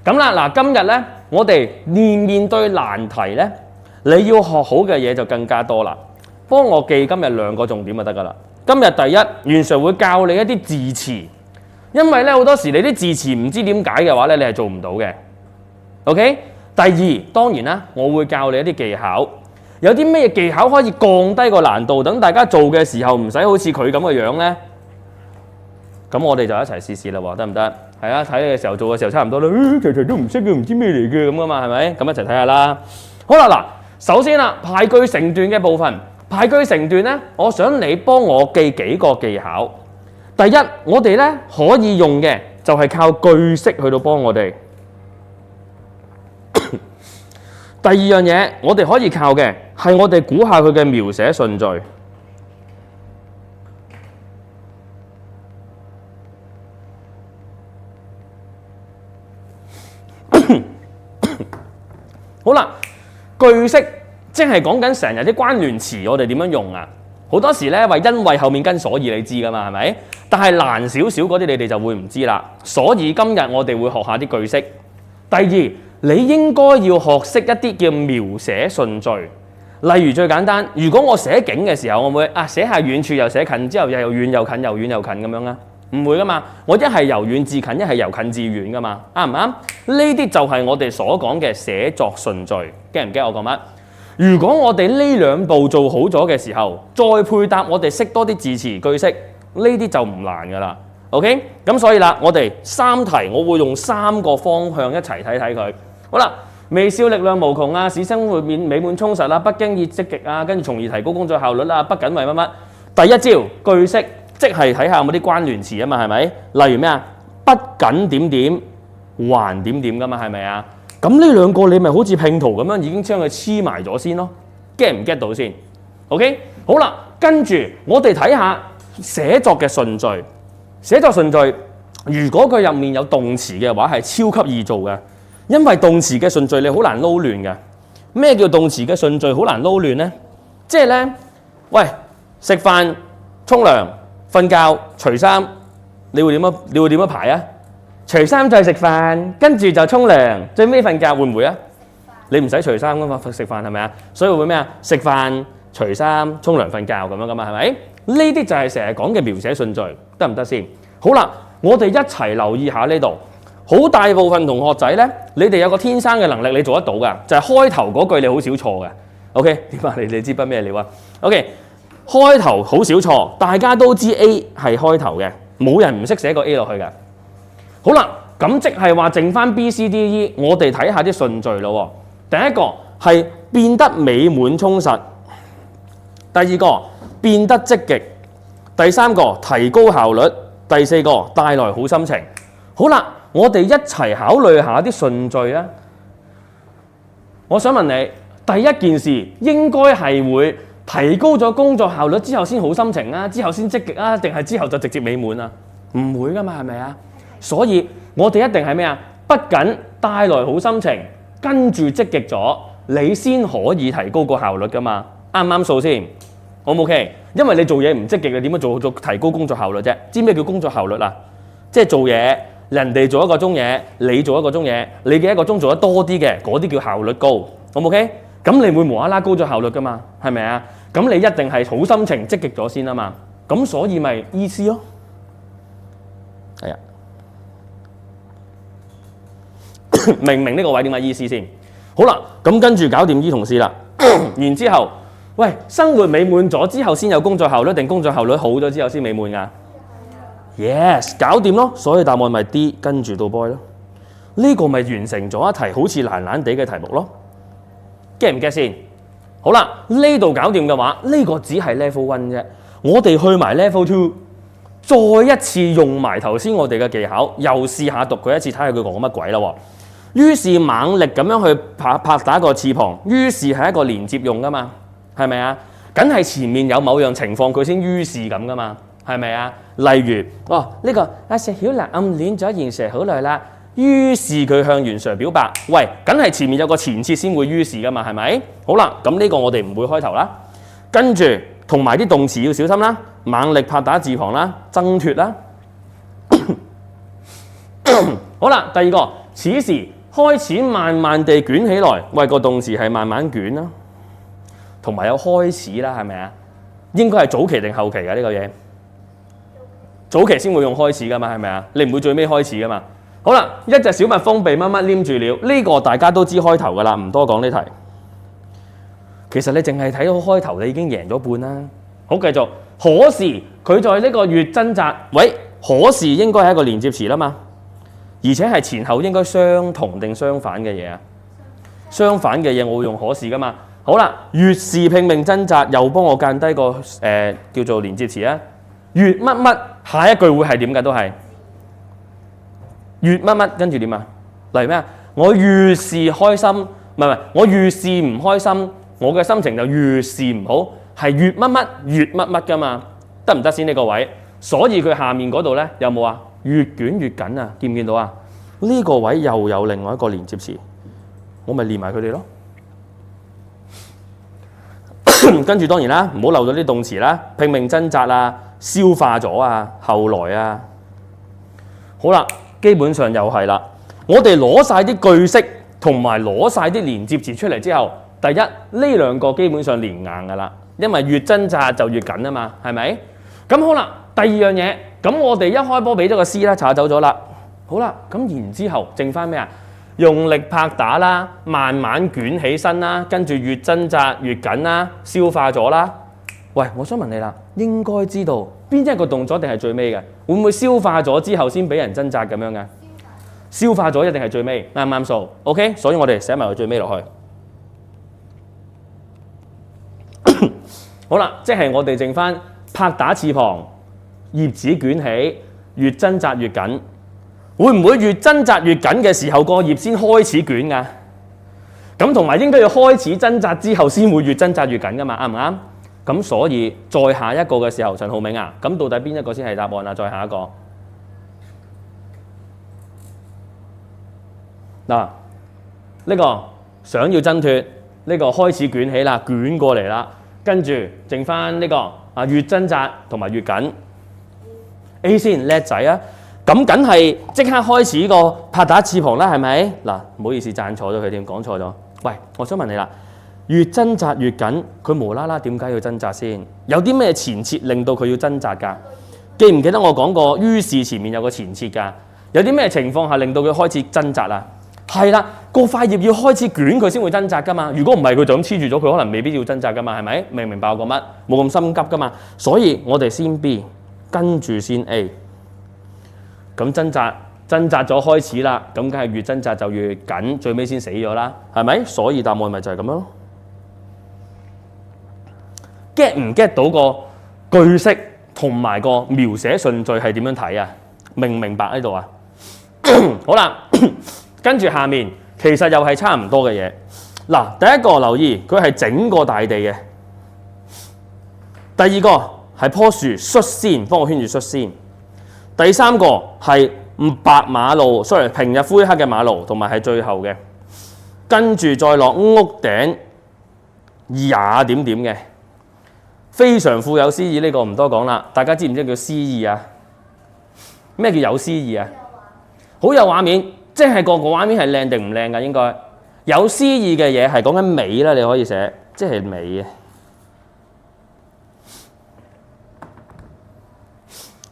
咁啦，嗱，今日咧，我哋面對難題咧，你要學好嘅嘢就更加多啦。幫我記今日2個重點就得㗎啦。今日第一，袁 Sir 會教你一啲字詞，因為咧好多時你啲字詞唔知點解嘅話咧，你係做唔到嘅。OK？第二，當然啦，我會教你一啲技巧，有啲咩技巧可以降低個難度，等大家做嘅時候唔使好似佢咁嘅樣咧。咁我哋就一齊試試啦喎，得唔得？係啊，睇嘅時候做嘅時候差唔多啦，齊齊都唔識嘅，唔知咩嚟嘅咁噶嘛，係咪？咁一齊睇下啦。好啦，嗱，首先啦，排句成段嘅部分，排句成段咧，我想你幫我記幾個技巧。第一，我哋咧可以用嘅就係靠句式去到幫我哋。第二樣嘢，我哋可以靠嘅係我哋估下佢嘅描寫順序。好啦，句式即係講緊成日啲關聯詞，我哋點樣用啊？好多時咧話因為後面跟所以你知噶嘛，係咪？但係難少少嗰啲你哋就會唔知啦。所以今日我哋會學下啲句式。第二，你應該要學識一啲叫描寫順序。例如最簡單，如果我寫景嘅時候，我會寫下遠處又寫近，之後又遠又近，又遠又近咁樣啊？唔會噶嘛，我一係由遠至近，一係由近至遠噶嘛，啱唔啱？呢啲就係我哋所講嘅寫作順序，驚唔驚我講乜？如果我哋呢兩步做好咗嘅時候，再配搭我哋識多啲字詞句式，呢啲就唔難噶啦。OK， 咁所以啦，我哋3題，我會用3個方向一齊睇睇佢。好啦，微笑力量無窮啊，使生活美滿充實啦，不經意積極啊，跟住從而提高工作效率啦，不僅為乜乜。第一招句式。即係睇下有冇啲關聯詞啊嘛，係咪？例如咩啊？不僅點點，還點點噶嘛，係咪啊？咁呢兩個你咪好似拼圖咁樣，已經將佢黐埋咗先咯。get 唔 get 到先 ？OK， 好啦，跟住我哋睇下寫作嘅順序。寫作順序，如果佢入面有動詞嘅話，係超級易做嘅，因為動詞嘅順序你好難撈亂嘅。咩叫動詞嘅順序好難撈亂咧？即係咧，喂，食飯、沖涼、瞓覺、除衫，你會點樣排啊？除衫再食飯，跟住就沖涼，最尾瞓覺，會唔會啊？你唔使除衫噶嘛，食飯係咪啊？所以會咩啊？食飯、除衫、沖涼、瞓覺咁樣噶嘛，係咪？呢啲就係成日講嘅描寫順序，得唔得先？好啦，我哋一齊留意下呢度。好大部分同學仔咧，你哋有個天生嘅能力，你做得到噶，就係開頭嗰句你好少錯嘅。OK， 點啊？你知不咩料啊 ？OK。開頭好少錯，大家都知 A 係開頭嘅，冇人唔識寫個 A 落去嘅。好啦，咁即係話剩翻 B、C、D、E， 我哋睇下啲順序咯。第一個係變得美滿充實，第二個變得積極，第3個提高效率，第4個帶來好心情。好啦，我哋一齊考慮下啲順序啊。我想問你，第一件事應該係會提高咗工作效率之後先好心情啊，之後先積極啊，定係之後就直接美滿啊？唔會噶嘛，係咪啊？所以我哋一定係咩啊？不僅帶來好心情，跟住積極咗，你先可以提高個效率噶嘛？啱唔啱數先？好唔 OK？因為你做嘢唔積極，你點樣做提高工作效率啫？知咩叫工作效率啊？即係做嘢，人哋做1個鐘嘢，你做1個鐘嘢，你嘅1個鐘做得多啲嘅，嗰啲叫效率高，好唔 OK？咁你會無啦啦高咗效率噶嘛？係咪啊？咁你一定係好心情積極咗先啊嘛，咁所以咪意思咯，係啊，明唔明呢個位點解意思先？好啦，咁跟住搞掂依同事啦，然之後，喂，生活美滿咗之後先有工作效率，定工作效率好咗之後先美滿㗎 ？Yes， 搞掂咯，所以答案咪 D， 跟住到 boy 咯，呢個咪完成咗一題好似懶懶地嘅題目咯 ，get 唔 get 先？好啦，呢度搞掂嘅話，呢個只係 level 1啫。我哋去埋 level 2，再一次用埋頭先我哋嘅技巧，又試下讀佢一次，睇下佢講乜鬼啦喎。於是猛力咁樣去拍打個翅膀，於是係一個連接用噶嘛，係咪啊？梗係前面有某樣情況佢先於是咁噶嘛，係咪啊？例如，呢個阿石曉南暗戀咗袁 Sir 好耐啦。於是佢向袁 Sir 表白，喂，梗係前面有個前設先會於是噶嘛，係咪？好啦，咁呢個我哋唔會開頭啦，跟住同埋啲動詞要小心啦，猛力拍打字旁啦，掙脫啦。好啦，第二個，此時開始慢慢地捲起來。喂，個動詞係慢慢捲啦，同埋有開始啦，係咪啊？應該係早期定後期㗎呢個嘢？早期先會用開始㗎嘛，係咪啊？你唔會最尾開始㗎嘛？好啦，一隻小蜜蜂被乜乜黏住了，呢個大家都知開頭㗎啦，唔多講呢題。其實你淨係睇到開頭，你已經贏咗半啦。好，繼續。可是佢在呢個越掙扎，喂，可是應該係一個連接詞啦嘛，而且係前後應該相同定相反嘅嘢啊？相反嘅嘢我會用可是㗎嘛。好啦，越是拼命掙扎，又幫我間低個叫做連接詞啊。越乜乜，下一句會係點㗎？都係越乜乜，跟住點啊？例如咩啊？我越是開心，唔係，我越是唔開心，我嘅心情就越是唔好，係越乜乜越乜乜㗎嘛？得唔得先呢個位？所以佢下面嗰度咧有冇啊？越捲越緊啊！見唔見到啊？呢個位又有另外一個連接詞，我咪連埋佢哋咯。跟住當然啦，唔好漏咗啲動詞啦，拼命掙扎啊，消化咗啊，後來啊，好啦，基本上又係啦。我哋攞晒啲句式同埋攞晒啲連接詞出嚟之後，第一呢兩個基本上連硬㗎啦，因為越掙扎就越緊啊嘛，係咪？咁好啦，第二樣嘢，咁我哋一開波俾咗個 C 啦，查走咗啦。好啦，咁然之後剩翻咩啊？用力拍打啦，慢慢捲起身啦，跟住越掙扎越緊啦，消化咗啦。喂，我想問你啦，應該知道邊一個動作定係最尾嘅？會唔會消化咗之後先俾人掙扎咁樣嘅？消化咗一定係最尾，啱唔啱數 ？OK， 所以我哋寫埋個最尾落去。好啦，即係我哋剩翻拍打翅膀，葉子捲起，越掙扎越緊。會唔會越掙扎越緊嘅時候，個葉先開始捲㗎？咁同埋應該要開始掙扎之後先會越掙扎越緊㗎嘛？啱唔啱？咁所以再下一個嘅時候，陳浩銘啊，咁到底邊一個先係答案啊？再下一個嗱，呢個想要掙脫，呢個開始捲起啦，捲過嚟啦，跟住剩翻呢個啊，越掙扎同埋越緊。A 先叻仔啊！咁梗係即刻開始個拍打翅膀啦，係咪？嗱，唔好意思，讚錯咗佢添，講錯咗。喂，我想問你啦，越掙扎越緊，佢無啦啦點解要掙扎先？有啲咩前設令到佢要掙扎㗎？記唔記得我講過，於是前面有個前設㗎？有啲咩情況下令到佢開始掙扎啊？係啦，個塊葉要開始捲佢先會掙扎㗎嘛。如果唔係，佢就咁黐住咗，佢可能未必要掙扎㗎嘛，係咪？明唔明白我講乜？冇咁心急㗎嘛。所以我哋先 B， 跟住先 A。咁掙扎咗開始啦，咁梗係越掙扎就越緊，最尾先死咗啦，係咪？所以答案咪就係咁樣咯。get 唔 get 到個句式同埋個描寫順序係點樣睇啊？明唔明白呢度啊？好啦，跟住下面其實又係差唔多嘅嘢。嗱，第一個留意佢係整個大地嘅，第二個係棵樹率先，幫我圈住率先。第三個係白馬路 ，sorry， 平日灰黑嘅馬路，同埋係最後嘅，跟住再落屋頂也點點嘅，非常富有詩意呢個唔多講啦。大家知唔知叫詩意啊？咩叫有詩意啊？好有畫面，即係個畫面係靚定唔靚㗎？應該有詩意嘅嘢係講緊美啦，你可以寫，即係美嘅。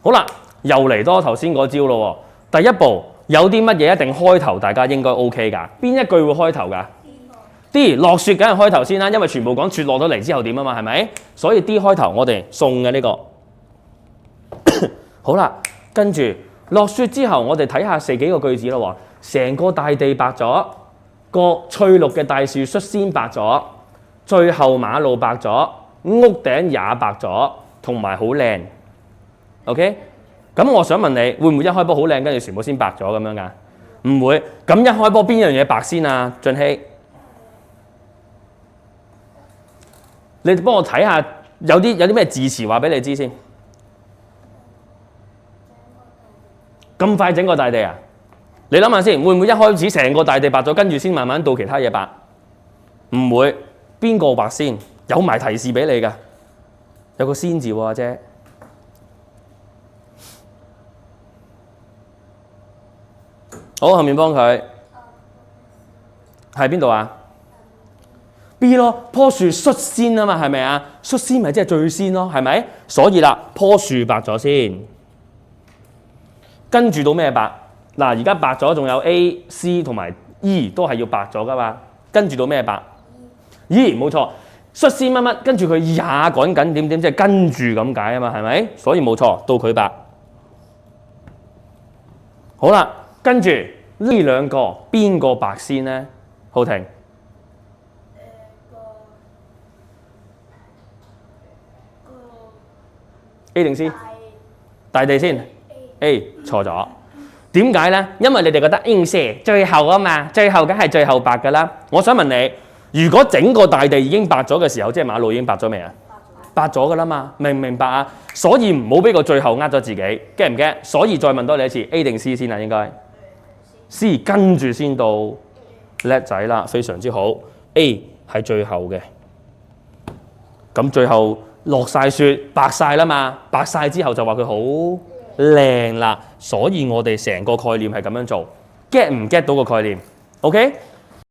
好啦。又嚟多頭先嗰招咯喎！第一步有啲乜嘢一定開頭，大家應該 OK 㗎。邊一句會開頭㗎 ？D 落雪梗係開頭先啦，因為全部講雪落咗嚟之後點啊嘛，係咪？所以 D 開頭我哋送嘅呢個。好啦，跟住落雪之後，我哋睇下四幾個句子咯喎。成個大地白咗，個翠綠嘅大樹率先白咗，最後馬路白咗，屋頂也白咗，同埋好靚。OK？咁我想問你，會唔會一開波好靚，跟住全部先白咗咁樣㗎？唔會。咁一開波邊樣嘢白先啊？俊熙，你幫我睇下有啲咩字詞話俾你知先。咁快整個大地啊？你諗下先，會唔會一開始成個大地白咗，跟住先慢慢到其他嘢白？唔會。邊個白先？有埋提示俾你㗎，有個先字喎，阿姐。好，後面幫佢。係邊度啊 ？B 咯，棵樹率先啊嘛，係咪啊？率先咪即係最先咯，係咪？所以啦，棵樹白咗先，跟住到咩白？嗱，而家白咗，仲有 A、C 同埋 E 都係要白咗噶嘛？跟住到咩白 ？E 冇錯，率先乜乜，跟住佢也趕緊點點，即係跟住咁解啊嘛，係咪？所以冇錯，到佢白。好啦，跟住呢兩個邊個白先咧？浩庭。A 定 C？ 大地先 A 錯咗。點解咧？因為你哋覺得應射最後啊嘛，最後梗係最後白㗎啦。我想問你，如果整個大地已經白咗嘅時候，即係馬路已經白咗未啊？白咗㗎啦嘛，明唔明白啊？所以唔好俾個最後呃咗自己，驚唔驚？所以再問多你一次 ，A 定 C 先啊？應該 C 跟住先到叻仔啦，非常之好。A 係最後嘅，咁最後。落晒雪，白晒啦嘛，白晒之後就話佢好靚啦，所以我哋成個概念係咁樣做，get 唔 get 到個概念 ？OK，